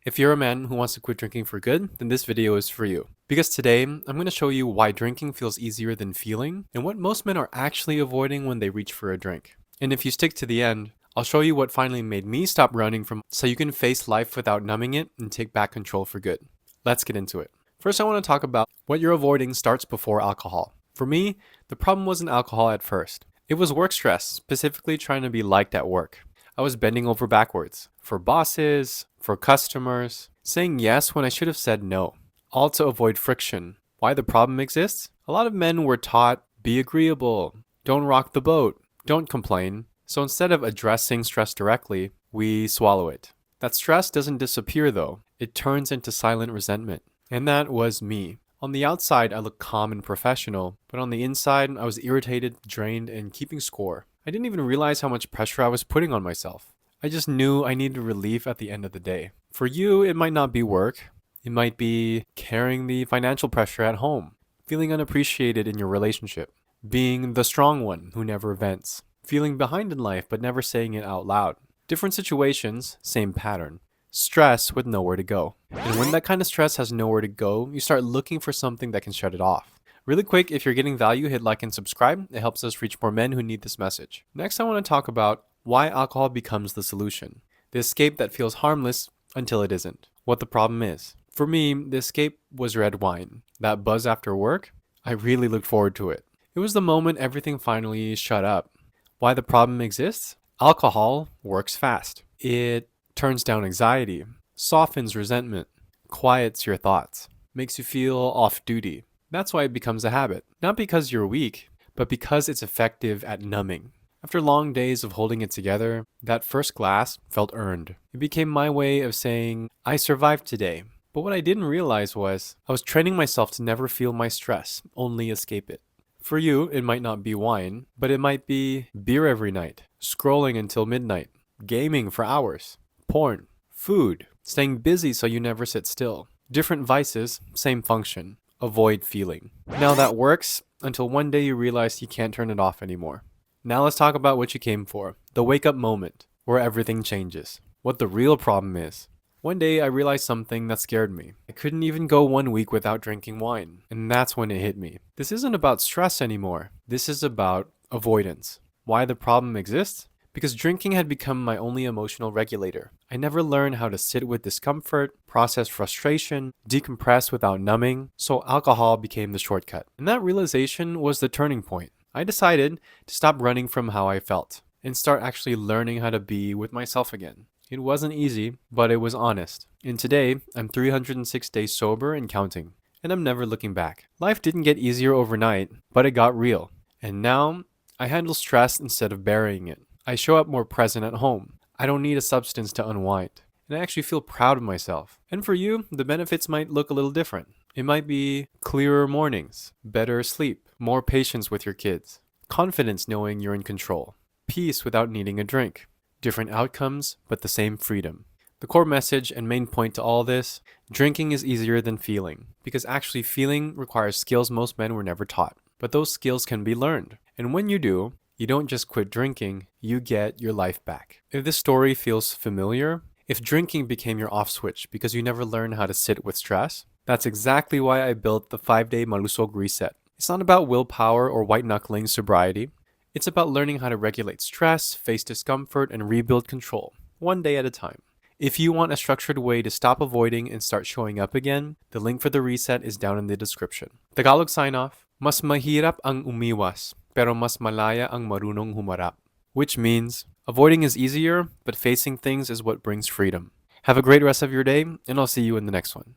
If you're a man who wants to quit drinking for good, then this video is for you. Because today, I'm going to show you why drinking feels easier than feeling, and what most men are actually avoiding when they reach for a drink. And if you stick to the end, I'll show you what finally made me stop running from so you can face life without numbing it and take back control for good. Let's get into it. First, I want to talk about what you're avoiding starts before alcohol. For me, the problem wasn't alcohol at first. It was work stress, specifically trying to be liked at work. I was bending over backwards for bosses, for customers, saying yes when I should have said no, all to avoid friction. Why the problem exists? A lot of men were taught, be agreeable, don't rock the boat, don't complain. So instead of addressing stress directly, we swallow it. That stress doesn't disappear though, it turns into silent resentment. And that was me. On the outside, I looked calm and professional, but on the inside, I was irritated, drained, and keeping score. I didn't even realize how much pressure I was putting on myself. I just knew I needed relief at the end of the day. For you, it might not be work. It might be carrying the financial pressure at home, feeling unappreciated in your relationship, being the strong one who never vents, feeling behind in life but never saying it out loud. Different situations, same pattern. Stress with nowhere to go. And when that kind of stress has nowhere to go, you start looking for something that can shut it off. Really quick, if you're getting value, hit like and subscribe. It helps us reach more men who need this message. Next, I want to talk about why alcohol becomes the solution. The escape that feels harmless until it isn't. What the problem is. For me, the escape was red wine. That buzz after work, I really looked forward to it. It was the moment everything finally shut up. Why the problem exists? Alcohol works fast. It turns down anxiety, softens resentment, quiets your thoughts, makes you feel off duty. That's why it becomes a habit. Not because you're weak, but because it's effective at numbing. After long days of holding it together, that first glass felt earned. It became my way of saying, I survived today. But what I didn't realize was, I was training myself to never feel my stress, only escape it. For you, it might not be wine, but it might be beer every night, scrolling until midnight, gaming for hours, porn, food, staying busy so you never sit still. Different vices, same function. Avoid feeling. Now that works until one day you realize you can't turn it off anymore. Now let's talk about what you came for. The wake up moment, where everything changes. What the real problem is. One day I realized something that scared me. I couldn't even go 1 week without drinking wine. And that's when it hit me. This isn't about stress anymore. This is about avoidance. Why the problem exists? Because drinking had become my only emotional regulator. I never learned how to sit with discomfort, process frustration, decompress without numbing, so alcohol became the shortcut. And that realization was the turning point. I decided to stop running from how I felt and start actually learning how to be with myself again. It wasn't easy, but it was honest. And today, I'm 306 days sober and counting. And I'm never looking back. Life didn't get easier overnight, but it got real. And now, I handle stress instead of burying it. I show up more present at home. I don't need a substance to unwind. And I actually feel proud of myself. And for you, the benefits might look a little different. It might be clearer mornings, better sleep, more patience with your kids, confidence knowing you're in control, peace without needing a drink, different outcomes, but the same freedom. The core message and main point to all this, drinking is easier than feeling, because actually feeling requires skills most men were never taught. But those skills can be learned. And when you do, you don't just quit drinking, you get your life back. If this story feels familiar, if drinking became your off switch because you never learned how to sit with stress, that's exactly why I built the 5-day Malusog Reset. It's not about willpower or white-knuckling sobriety. It's about learning how to regulate stress, face discomfort, and rebuild control, one day at a time. If you want a structured way to stop avoiding and start showing up again, the link for the reset is down in the description. Tagalog sign-off, mas mahirap ang umiwas, pero mas malaya ang marunong humarap. Which means, avoiding is easier, but facing things is what brings freedom. Have a great rest of your day, and I'll see you in the next one.